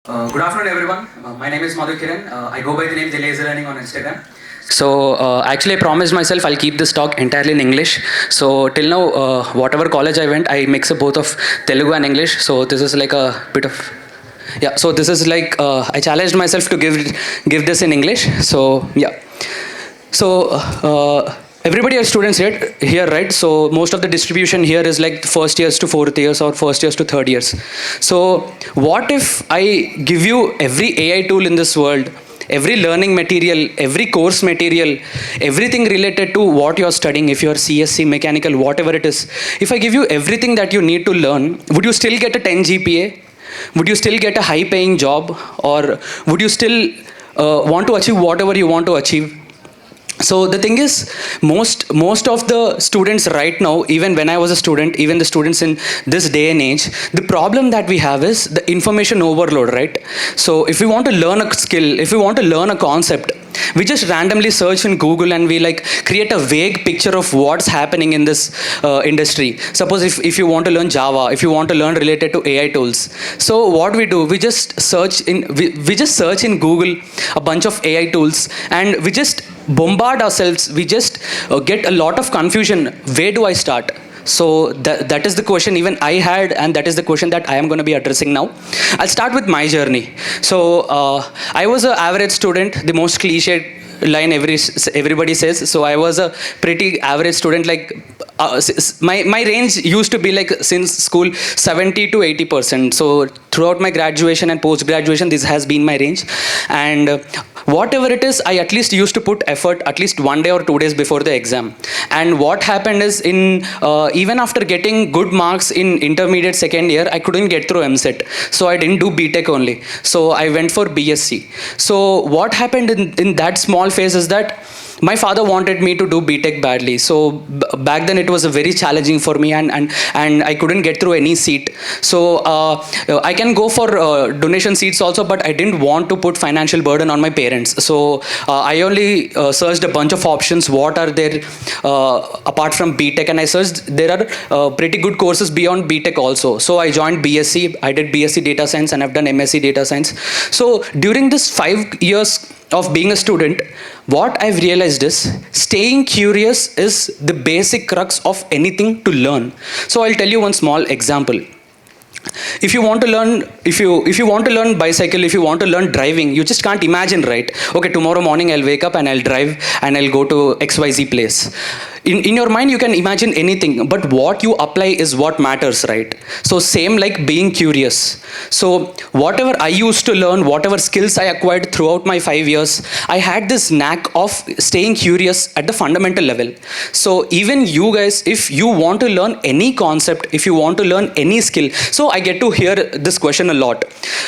Good afternoon, everyone. My name is Madhu Kiran. I go by the name TEDxSreyas on Instagram. Actually, I promised myself I'll keep this talk entirely in English. So till now, whatever college I went, I mix up both of Telugu and English. So this is like a bit of yeah. So this is like I challenged myself to give this in English. So yeah. So everybody are students here, right? So most of the distribution here is like first years to fourth years or first years to third years. So what if I give you every AI tool in this world, every learning material, every course material, everything related to what you're studying, if you're CSC, mechanical, whatever it is, if I give you everything that you need to learn, would you still get a 10 GPA? Would you still get a high paying job? Or would you still want to achieve whatever you want to achieve? So the thing is, most of the students right now, even when I was a student, even the students in this day and age, the problem that we have is the information overload, right? So if we want to learn a skill, if we want to learn a concept, we just randomly search in Google and we like create a vague picture of what's happening in this industry. Suppose if you want to learn Java, if you want to learn related to AI tools, so what we do, we just search in Google a bunch of AI tools and we just bombard ourselves. We just get a lot of confusion. Where do I start? So that is the question even I had, and that is the question that I am going to be addressing now. I'll start with my journey. So I was an average student, the most cliched line everybody says. So I was a pretty average student. Like my range used to be like since school 70 to 80%. So throughout my graduation and post graduation, this has been my range. And whatever it is, I at least used to put effort at least 1 day or 2 days before the exam. And what happened is, in even after getting good marks in intermediate second year, I couldn't get through MSET. So I didn't do BTech only. So I went for BSc. So what happened in that small phase is that my father wanted me to do BTech badly. So back then it was a very challenging for me, and I couldn't get through any seat. So I can go for donation seats also, but I didn't want to put financial burden on my parents. So I only searched a bunch of options. What are there apart from BTech? And I searched there are pretty good courses beyond BTech also. So I joined BSc. I did BSc Data Science and I've done MSc Data Science. So during this 5 years of being a student, what I've realized is staying curious is the basic crux of anything to learn. So I'll tell you one small example. If you want to learn, if you want to learn bicycle, if you want to learn driving, you just can't imagine, right? Okay, tomorrow morning I'll wake up and I'll drive and I'll go to XYZ place. In your mind you can imagine anything, but what you apply is what matters, right? So same like being curious. So whatever I used to learn, whatever skills I acquired throughout my 5 years, I had this knack of staying curious at the fundamental level. So even you guys, if you want to learn any concept, if you want to learn any skill, so I get to hear this question a lot.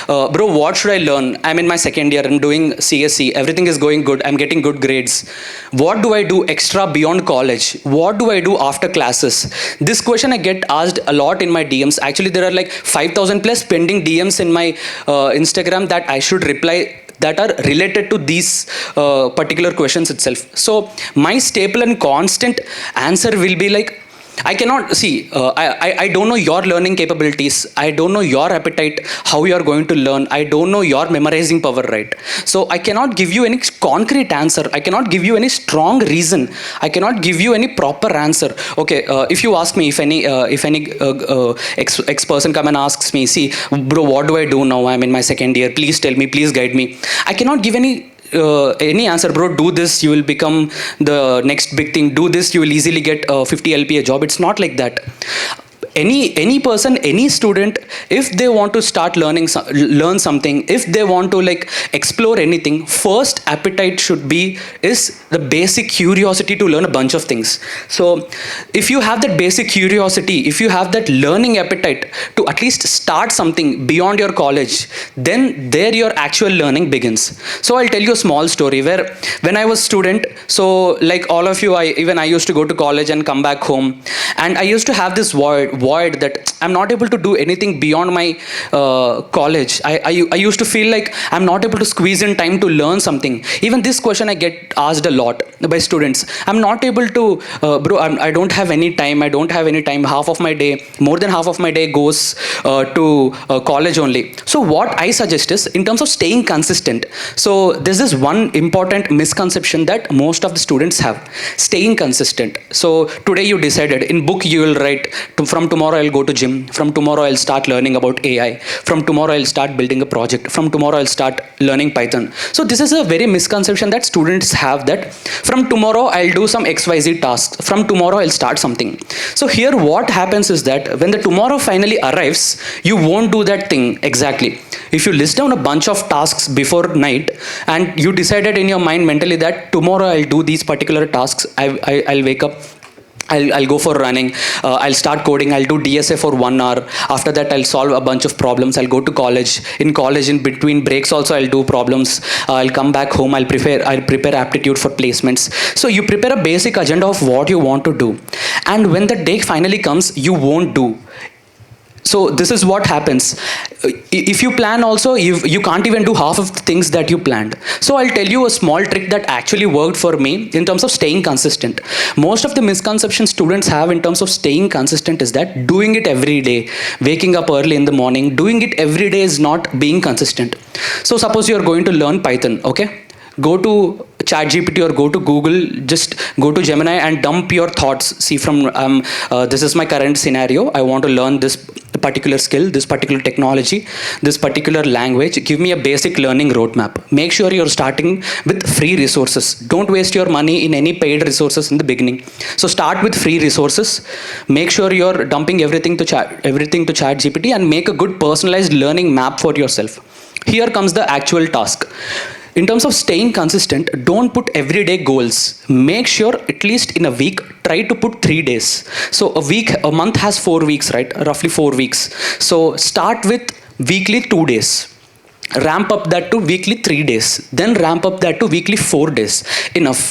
Bro, what should I learn? I'm in my second year, I'm doing CSC, everything is going good, I'm getting good grades. What do I do extra beyond college? What do I do after classes? This question I get asked a lot in my DMs. Actually, there are like 5,000 plus pending DMs in my Instagram that I should reply, that are related to these particular questions itself. So my staple and constant answer will be like, I cannot see, I don't know your learning capabilities. I don't know your appetite, how you are going to learn. I don't know your memorizing power, right? So I cannot give you any concrete answer. I cannot give you any strong reason. I cannot give you any proper answer. Okay, if you ask me, if any ex person come and asks me, see, bro, what do I do now? I'm in my second year. Please tell me, please guide me. I cannot give any answer. Bro, do this, you will become the next big thing. Do this, you will easily get a 50 LPA job. It's not like that. Any person, any student, if they want to start learn something, if they want to like explore anything, first appetite should be is the basic curiosity to learn a bunch of things. So if you have that basic curiosity, if you have that learning appetite to at least start something beyond your college, then there your actual learning begins. So I'll tell you a small story where when I was student, so like all of you, I used to go to college and come back home, and I used to have this void void that I'm not able to do anything beyond my college. I used to feel like I'm not able to squeeze in time to learn something. Even this question I get asked a lot by students. I'm not able to, bro, I don't have any time. I don't have any time. Half of my day, more than half of my day goes to college only. So what I suggest is, in terms of staying consistent, so this is one important misconception that most of the students have. Staying consistent. So today you decided, in book you will write, from tomorrow I'll go to gym, from tomorrow I'll start learning about AI, from tomorrow I'll start building a project, from tomorrow I'll start learning Python. So this is a very misconception that students have, that from tomorrow I'll do some XYZ tasks, from tomorrow I'll start something. So here what happens is that when the tomorrow finally arrives, you won't do that thing exactly. If you list down a bunch of tasks before night and you decided in your mind mentally that tomorrow I'll do these particular tasks, I'll wake up, I'll go for running, I'll start coding, I'll do DSA for 1 hour, after that I'll solve a bunch of problems, I'll go to college, in between breaks also I'll do problems, I'll come back home, I'll prepare aptitude for placements. So you prepare a basic agenda of what you want to do, and when the day finally comes, you won't do. So this is what happens. If you plan also, you can't even do half of the things that you planned. So I'll tell you a small trick that actually worked for me in terms of staying consistent. Most of the misconceptions students have in terms of staying consistent is that doing it every day, waking up early in the morning, doing it every day is not being consistent. So suppose you're going to learn Python, okay? Go to ChatGPT or go to Google, just go to Gemini and dump your thoughts. See, from this is my current scenario. I want to learn this particular skill, this particular technology, this particular language. Give me a basic learning roadmap. Make sure you're starting with free resources. Don't waste your money in any paid resources in the beginning. So start with free resources. Make sure you're dumping everything to ChatGPT and make a good personalized learning map for yourself. Here comes the actual task. In terms of staying consistent, don't put everyday goals. Make sure at least in a week, try to put 3 days. So a month has 4 weeks, right? Roughly 4 weeks. So start with weekly 2 days. Ramp up that to weekly 3 days. Then ramp up that to weekly 4 days. Enough.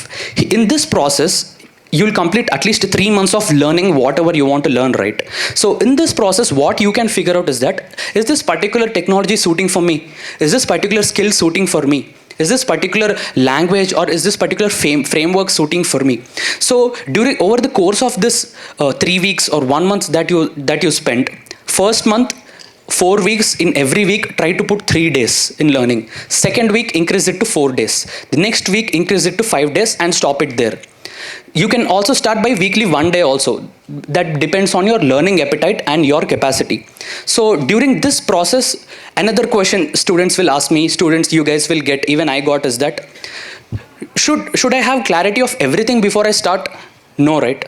In this process, you will complete at least 3 months of learning whatever you want to learn, right? So in this process, what you can figure out is that, is this particular technology suiting for me? Is this particular skill suiting for me? Is this particular language or is this particular framework suiting for me? So over the course of this 3 weeks or 1 month that you spent, first month, 4 weeks, in every week try to put 3 days in learning. Second week increase it to 4 days. The next week increase it to 5 days and stop it there. You can also start by weekly 1 day also. That depends on your learning appetite and your capacity. So during this process, another question students will ask me, students you guys will get, even I got, is that should I have clarity of everything before I start? No, right?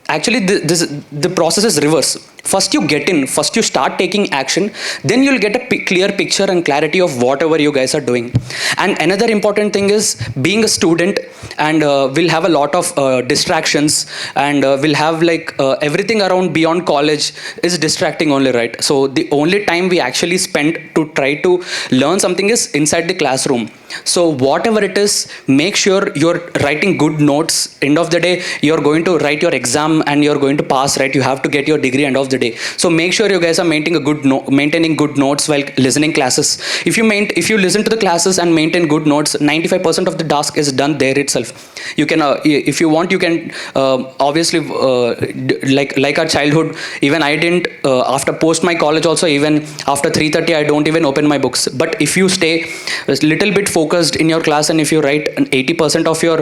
Actually, the process is reverse. First you get in, first you start taking action, then you'll get a clear picture and clarity of whatever you guys are doing. And another important thing is, being a student, and we'll have a lot of distractions, and we'll have like everything around beyond college is distracting only, right? So the only time we actually spend to try to learn something is inside the classroom. So whatever it is, make sure you're writing good notes. End of the day, you're going to write your exam and you're going to pass, right? You have to get your degree end of the day. So make sure you guys are maintaining good notes while listening classes. If you listen to the classes and maintain good notes, 95% of the task is done there itself. You can, if you want, you can obviously like our childhood. Even I didn't after post my college also. Even after 3:30, I don't even open my books. But if you stay a little bit focused in your class and if you write, 80% of your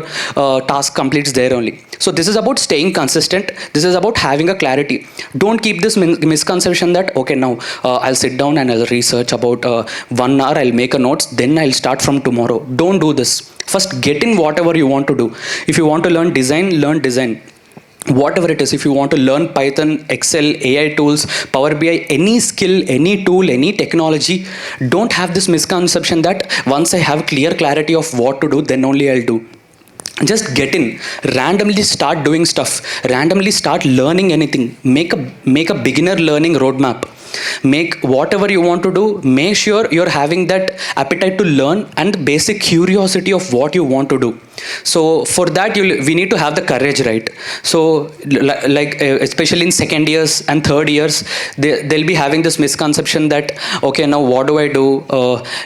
task completes there only. So this is about staying consistent. This is about having a clarity. Don't keep this misconception that, okay, now I'll sit down and I'll research about 1 hour, I'll make a notes, then I'll start from tomorrow. Don't do this. First get in whatever you want to do. If you want to learn design. Whatever it is, if you want to learn Python, Excel, AI tools, Power BI, any skill, any tool, any technology, don't have this misconception that once I have clear clarity of what to do, then only I'll do. Just get in, randomly start doing stuff, randomly start learning anything, make a beginner learning roadmap. Make whatever you want to do, make sure you're having that appetite to learn and basic curiosity of what you want to do. So for that we need to have the courage, right? So especially in second years and third years, they'll be having this misconception that, okay, now what do I do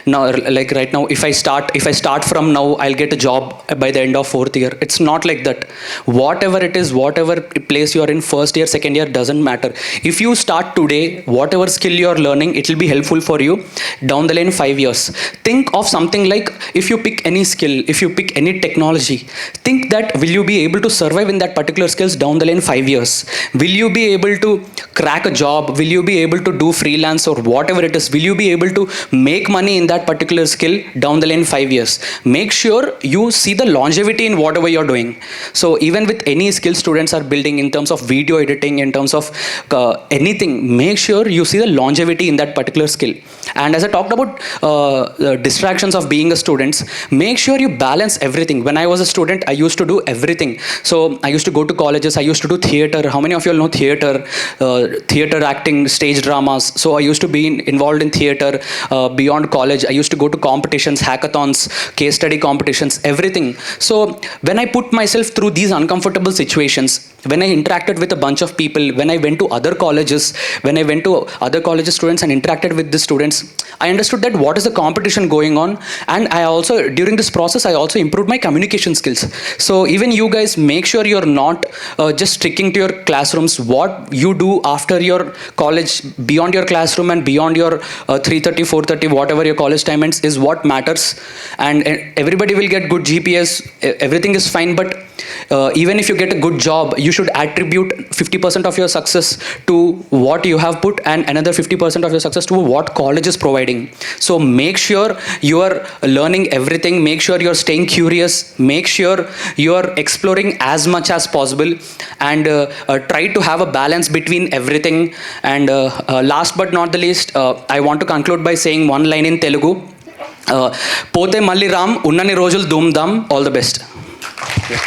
now, like right now, if I start from now, I'll get a job by the end of fourth year. It's not like that. Whatever it is, whatever place you are in, first year, second year, doesn't matter. If you start today, whatever skill you are learning, it will be helpful for you down the line 5 years. Think of something like, if you pick any skill, if you pick any technology, think that, will you be able to survive in that particular skills down the line 5 years? Will you be able to crack a job? Will you be able to do freelance or whatever it is? Will you be able to make money in that particular skill down the line 5 years? Make sure you see the longevity in whatever you're doing. So even with any skill students are building in terms of video editing, in terms of anything, make sure you see the longevity in that particular skill. And as I talked about distractions of being a student, make sure you balance everything. When I was a student, I used to do everything. So I used to go to colleges, I used to do theater. How many of you all know theater? Theater acting, stage dramas. So I used to be involved in theater. Beyond college, I used to go to competitions, hackathons, case study competitions, everything. So when I put myself through these uncomfortable situations, when I interacted with a bunch of people, when I went to other colleges, when I went to other colleges students and interacted with the students, I understood that what is the competition going on. And I also, during this process, I also improved my communication skills. So even you guys, make sure you're not just sticking to your classrooms. What you do after your college, beyond your classroom and beyond your 3:30, 4:30, whatever your college time ends, is what matters. And everybody will get good GPS, everything is fine, but even if you get a good job, you should attribute 50% of your success to what you have put, and another 50% of your success to what college is providing. So make sure you are learning everything, make sure you're staying curious, make sure you're exploring as much as possible, and try to have a balance between everything. And last but not the least, I want to conclude by saying one line in Telugu. Pote malli ram, unnani rojulu doom dam. All the best. Yeah.